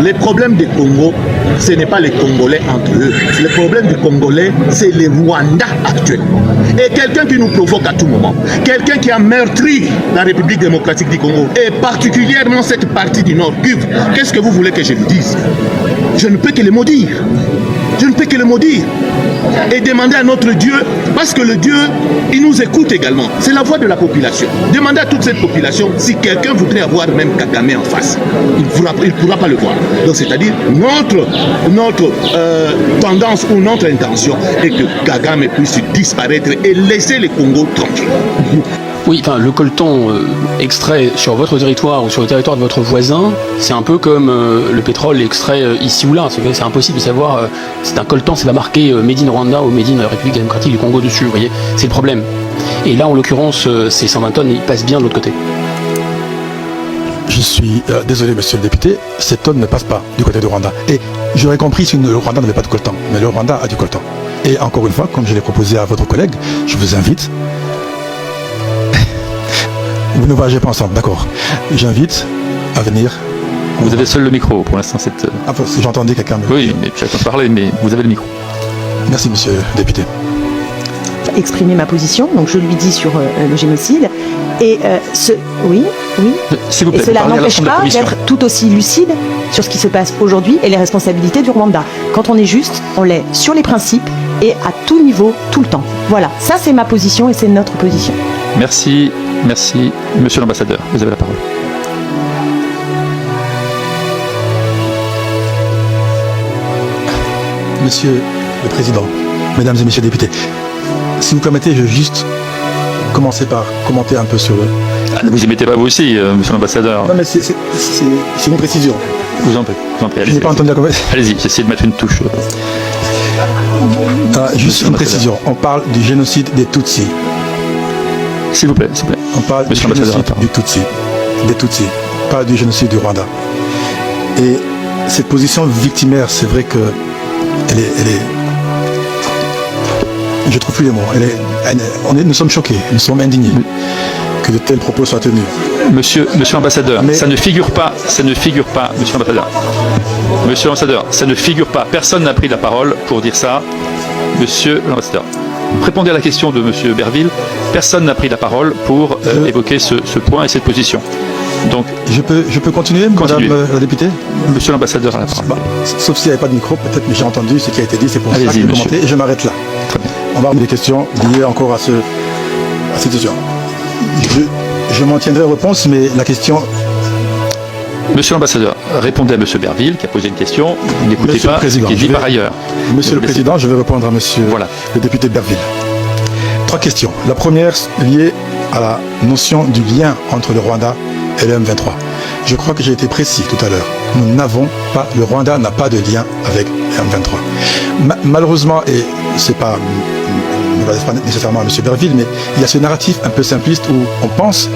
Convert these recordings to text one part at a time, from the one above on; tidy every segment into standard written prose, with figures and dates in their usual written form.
Les problèmes du Congo, ce n'est pas les Congolais entre eux. Le problème du Congolais, c'est les Rwandais actuellement. Et quelqu'un qui nous provoque à tout moment, quelqu'un qui a meurtri la République démocratique du Congo, et particulièrement cette partie du Nord Kivu, qu'est-ce que vous voulez que je vous dise? Je ne peux que le maudire. Je ne peux que le maudire. Et demander à notre Dieu, parce que le Dieu, il nous écoute également. C'est la voix de la population. Demandez à toute cette population si quelqu'un voudrait avoir même Kagame en face. Il ne pourra pas le voir. Donc c'est-à-dire notre tendance ou notre intention est que Kagame puisse disparaître et laisser le Congo tranquille. Oui, enfin, le coltan extrait sur votre territoire ou sur le territoire de votre voisin, c'est un peu comme le pétrole extrait ici ou là. C'est impossible de savoir, c'est un coltan, c'est pas marqué Made in Rwanda ou Made in République démocratique du Congo dessus, vous voyez, c'est le problème. Et là, en l'occurrence, ces 120 tonnes, ils passent bien de l'autre côté. Je suis désolé, monsieur le député, ces tonnes ne passent pas du côté du Rwanda. Et j'aurais compris si le Rwanda n'avait pas de coltan, mais le Rwanda a du coltan. Et encore une fois, comme je l'ai proposé à votre collègue, je vous invite. Vous ne voyagez pas ensemble, d'accord. J'invite à venir. Vous avez seul le micro pour l'instant. Ah, j'entendais quelqu'un me... Oui, mais j'attends de parler, mais vous avez le micro. Merci, monsieur le député. Exprimer ma position, donc je lui dis sur le génocide. Et oui. S'il vous plaît, et cela n'empêche pas d'être tout aussi lucide sur ce qui se passe aujourd'hui et les responsabilités du Rwanda. Quand on est juste, on l'est sur les principes et à tout niveau, tout le temps. Voilà, ça c'est ma position et c'est notre position. Merci, monsieur l'ambassadeur, vous avez la parole. Monsieur le Président, Mesdames et Messieurs les députés, si vous permettez, je vais juste commencer par commenter un peu sur le... Ne vous y mettez pas vous aussi, monsieur l'ambassadeur. Non mais c'est une précision. Vous en prie, je n'ai pas entendu la conversation. Allez-y, j'essaie de mettre une touche. Juste une précision, on parle du génocide des Tutsis. S'il vous plaît. On parle du génocide des Tutsis, pas du génocide du Rwanda. Et cette position victimaire, c'est vrai que elle est je trouve plus les mots. Nous sommes choqués, nous sommes indignés que de tels propos soient tenus. Monsieur l'ambassadeur, ça ne figure pas, monsieur l'ambassadeur, ça ne figure pas. Personne n'a pris la parole pour dire ça, monsieur l'ambassadeur. Répondez à la question de monsieur Berville. Personne n'a pris la parole pour évoquer ce point et cette position. Donc, je peux continuer, madame la députée? Monsieur l'ambassadeur a la parole. Sauf s'il n'y avait pas de micro, peut-être, mais j'ai entendu ce qui a été dit, c'est pour ça que je vais commenter et je m'arrête là. Très bien. On va avoir des questions liées encore à cette situation. Je m'en tiendrai aux réponses, mais la question... Monsieur l'ambassadeur, répondez à monsieur Berville qui a posé une question. N'écoutez pas ce qui est dit par ailleurs. Monsieur le Président, je vais répondre à monsieur le député Berville. 3 questions. La première liée à la notion du lien entre le Rwanda et le M23. Je crois que j'ai été précis tout à l'heure. Nous n'avons pas, le Rwanda n'a pas de lien avec le M23. Malheureusement, et c'est pas nécessairement à M. Berville, mais il y a ce narratif un peu simpliste où on pense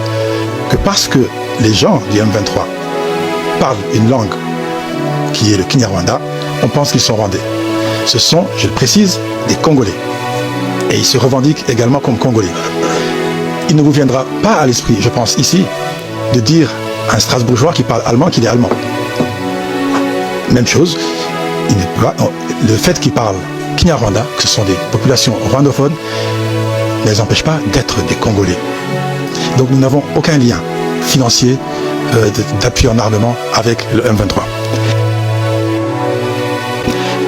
que parce que les gens du M23 parlent une langue qui est le Kinyarwanda, on pense qu'ils sont rwandais. Ce sont, je le précise, des Congolais. Et ils se revendiquent également comme Congolais. Il ne vous viendra pas à l'esprit, je pense, ici, de dire à un Strasbourgeois qui parle allemand qu'il est allemand. Même chose, le fait qu'ils parlent Kinyarwanda, que ce sont des populations rwandophones, ne les empêche pas d'être des Congolais. Donc nous n'avons aucun lien financier d'appui en armement avec le M23.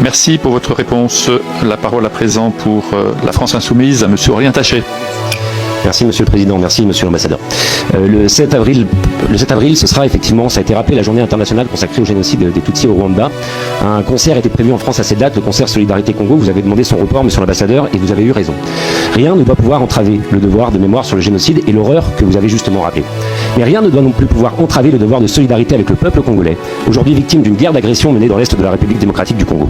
Merci pour votre réponse. La parole à présent pour la France Insoumise à monsieur Aurélien Taché. Merci Monsieur le Président, merci Monsieur l'Ambassadeur. Le 7 avril, ce sera effectivement, ça a été rappelé, la journée internationale consacrée au génocide des Tutsis au Rwanda. Un concert était prévu en France à cette date, le concert Solidarité Congo. Vous avez demandé son report, Monsieur l'Ambassadeur, et vous avez eu raison. Rien ne doit pouvoir entraver le devoir de mémoire sur le génocide et l'horreur que vous avez justement rappelé. Mais rien ne doit non plus pouvoir entraver le devoir de solidarité avec le peuple congolais, aujourd'hui victime d'une guerre d'agression menée dans l'est de la République démocratique du Congo.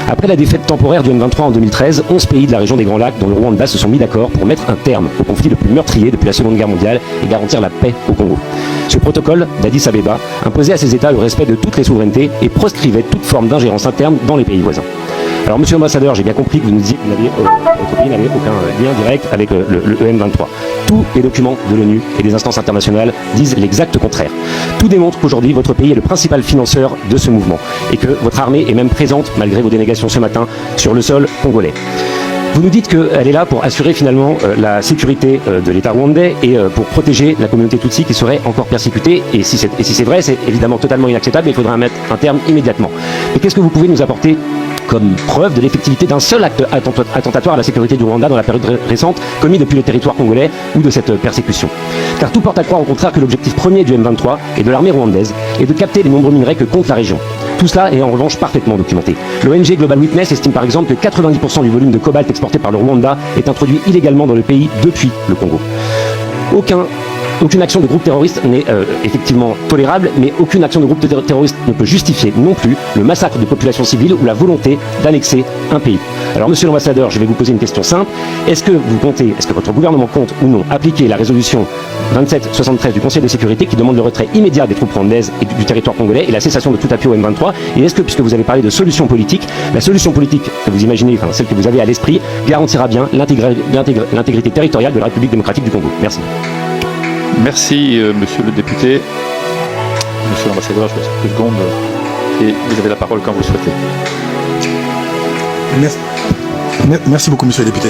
Après la défaite temporaire du M23 en 2013, 11 pays de la région des Grands Lacs, dont le Rwanda, se sont mis d'accord pour mettre un terme au conflit le plus meurtrier depuis la Seconde Guerre mondiale et garantir la paix au Congo. Ce protocole d'Addis Abeba imposait à ces États le respect de toutes les souverainetés et proscrivait toute forme d'ingérence interne dans les pays voisins. Alors, monsieur l'ambassadeur, j'ai bien compris que vous nous disiez que votre pays n'avait aucun lien direct avec le M23. Tous les documents de l'ONU et des instances internationales disent l'exact contraire. Tout démontre qu'aujourd'hui, votre pays est le principal financeur de ce mouvement et que votre armée est même présente, malgré vos dénégations ce matin, sur le sol congolais. Vous nous dites qu'elle est là pour assurer finalement la sécurité de l'État rwandais et pour protéger la communauté Tutsi qui serait encore persécutée. Et si c'est vrai, c'est évidemment totalement inacceptable et il faudra mettre un terme immédiatement. Mais qu'est-ce que vous pouvez nous apporter comme preuve de l'effectivité d'un seul acte attentatoire à la sécurité du Rwanda dans la période récente commis depuis le territoire congolais ou de cette persécution? Car tout porte à croire au contraire que l'objectif premier du M23 et de l'armée rwandaise est de capter les nombreux minerais que compte la région. Tout cela est en revanche parfaitement documenté. L'ONG Global Witness estime par exemple que 90% du volume de cobalt exporté par le Rwanda est introduit illégalement dans le pays depuis le Congo. Aucune action de groupe terroriste n'est effectivement tolérable, mais aucune action de groupe terroriste ne peut justifier non plus le massacre de populations civiles ou la volonté d'annexer un pays. Alors, monsieur l'ambassadeur, je vais vous poser une question simple. Est-ce que votre gouvernement compte ou non appliquer la résolution 2773 du Conseil de sécurité qui demande le retrait immédiat des troupes rwandaises et du territoire congolais et la cessation de tout appui au M23? Et est-ce que, puisque vous avez parlé de solution politique, la solution politique que vous imaginez, enfin celle que vous avez à l'esprit, garantira bien l'intégrité territoriale de la République démocratique du Congo? Merci. Merci, monsieur le député. Monsieur l'ambassadeur, je vous laisse quelques secondes et vous avez la parole quand vous le souhaitez. Merci beaucoup, monsieur le député.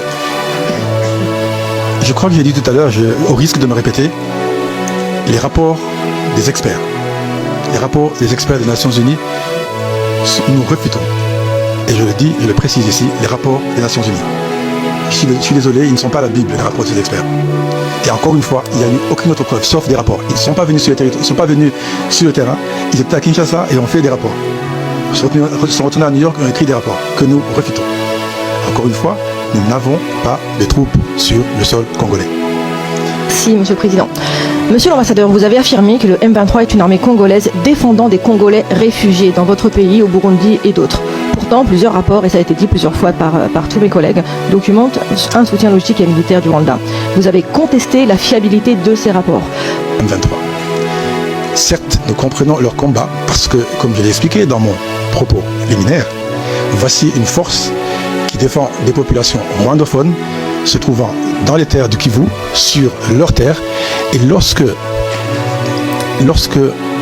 Je crois que j'ai dit tout à l'heure, au risque de me répéter, les rapports des experts des Nations Unies, nous refutons. Et je le dis, je le précise ici, les rapports des Nations Unies. Je suis désolé, ils ne sont pas la Bible, les rapports des experts. Et encore une fois, il n'y a eu aucune autre preuve, sauf des rapports. Ils ne sont pas venus sur le territoire, ils ne sont pas venus sur le terrain, ils étaient à Kinshasa et ont fait des rapports. Ils sont retournés à New York et ont écrit des rapports que nous refutons. Encore une fois, nous n'avons pas de troupes sur le sol congolais. Merci, Monsieur le Président. Monsieur l'ambassadeur, vous avez affirmé que le M23 est une armée congolaise défendant des Congolais réfugiés dans votre pays, au Burundi et d'autres. Pourtant, plusieurs rapports, et ça a été dit plusieurs fois par tous mes collègues, documentent un soutien logistique et militaire du Rwanda. Vous avez contesté la fiabilité de ces rapports. M23. Certes, nous comprenons leur combat parce que, comme je l'ai expliqué dans mon propos liminaire, voici une force qui défend des populations rwandophones se trouvant dans les terres du Kivu, sur leurs terres, et lorsque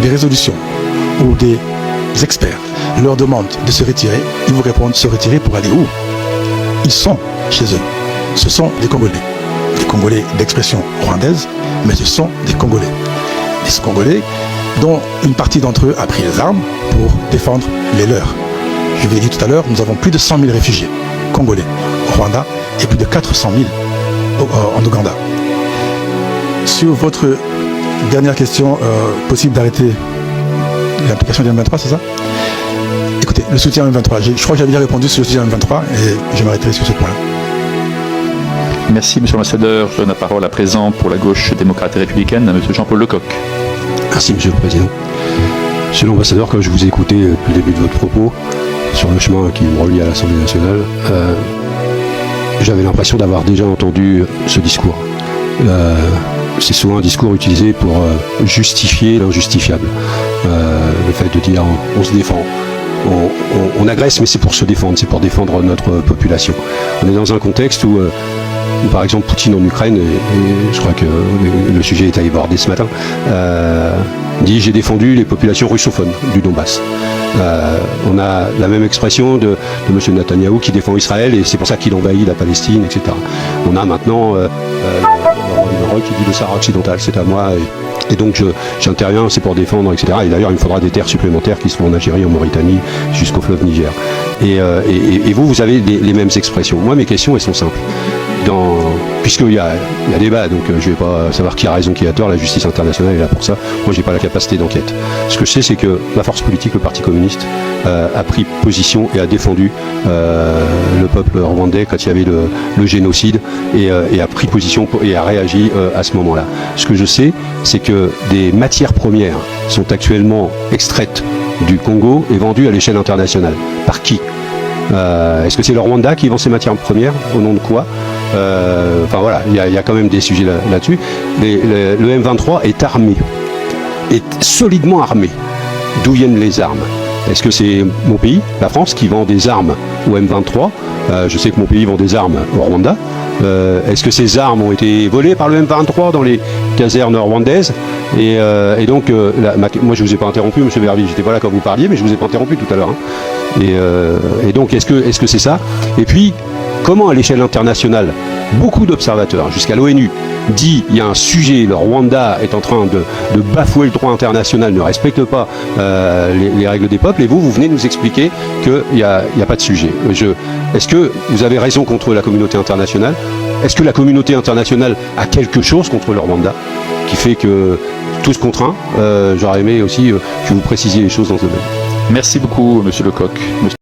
des résolutions ou des experts leur demandent de se retirer, ils vous répondent se retirer pour aller où? Ils sont chez eux. Ce sont des Congolais d'expression rwandaise, mais ce sont des Congolais dont une partie d'entre eux a pris les armes pour défendre les leurs. Je vous l'ai dit tout à l'heure, nous avons plus de 100 000 réfugiés congolais au Rwanda et plus de 400 000 en Ouganda. Sur votre dernière question, possible d'arrêter l'application du M23, c'est ça? Écoutez, le soutien M23, je crois que j'avais déjà répondu sur le soutien M23 et je m'arrêterai sur ce point-là. Merci, monsieur l'ambassadeur. Je donne la parole à présent pour la gauche démocrate et républicaine à monsieur Jean-Paul Lecoq. Merci, monsieur le Président. Monsieur l'ambassadeur, quand je vous ai écouté depuis le début de votre propos sur le chemin qui vous relie à l'Assemblée nationale, j'avais l'impression d'avoir déjà entendu ce discours. C'est souvent un discours utilisé pour justifier l'injustifiable. Le fait de dire on se défend. On agresse, mais c'est pour se défendre, c'est pour défendre notre population. On est dans un contexte où, par exemple, Poutine en Ukraine, et je crois que le sujet est abordé ce matin, dit « j'ai défendu les populations russophones du Donbass ». On a la même expression de M. Netanyahou qui défend Israël et c'est pour ça qu'il envahit la Palestine, etc. On a maintenant Laurent qui dit le Sahara occidental, c'est à moi. Et donc j'interviens, c'est pour défendre, etc. Et d'ailleurs, il me faudra des terres supplémentaires qui seront en Algérie, en Mauritanie, jusqu'au fleuve Niger. Et vous avez les mêmes expressions. Moi, mes questions, elles sont simples. Puisqu'il y a débat, donc je ne vais pas savoir qui a raison, qui a tort, la justice internationale est là pour ça. Moi, je n'ai pas la capacité d'enquête. Ce que je sais, c'est que la force politique, le Parti communiste, a pris position et a défendu le peuple rwandais quand il y avait le génocide et a pris position et a réagi à ce moment-là. Ce que je sais, c'est que des matières premières sont actuellement extraites du Congo et vendues à l'échelle internationale. Par qui? Est-ce que c'est le Rwanda qui vend ces matières premières? Au nom de quoi? Enfin voilà, il y a quand même des sujets là-dessus. Le M23 est armé, est solidement armé. D'où viennent les armes? Est-ce que c'est mon pays, la France, qui vend des armes au M23. Je sais que mon pays vend des armes au Rwanda. Est-ce que ces armes ont été volées par le M23 dans les casernes rwandaises? Et donc, moi je ne vous ai pas interrompu, M. Vervi, j'étais pas là quand vous parliez, mais je ne vous ai pas interrompu tout à l'heure. Hein. Et donc, est-ce que c'est ça? Et puis, comment à l'échelle internationale, beaucoup d'observateurs, jusqu'à l'ONU, dit il y a un sujet, le Rwanda est en train de bafouer le droit international, ne respecte pas les règles des peuples, et vous venez nous expliquer qu'il n'y a pas de sujet. Est-ce que vous avez raison contre la communauté internationale? Est-ce que la communauté internationale a quelque chose contre le Rwanda qui fait que tout se contraint? J'aurais aimé aussi que vous précisiez les choses dans ce domaine. Merci beaucoup, Monsieur Lecoq.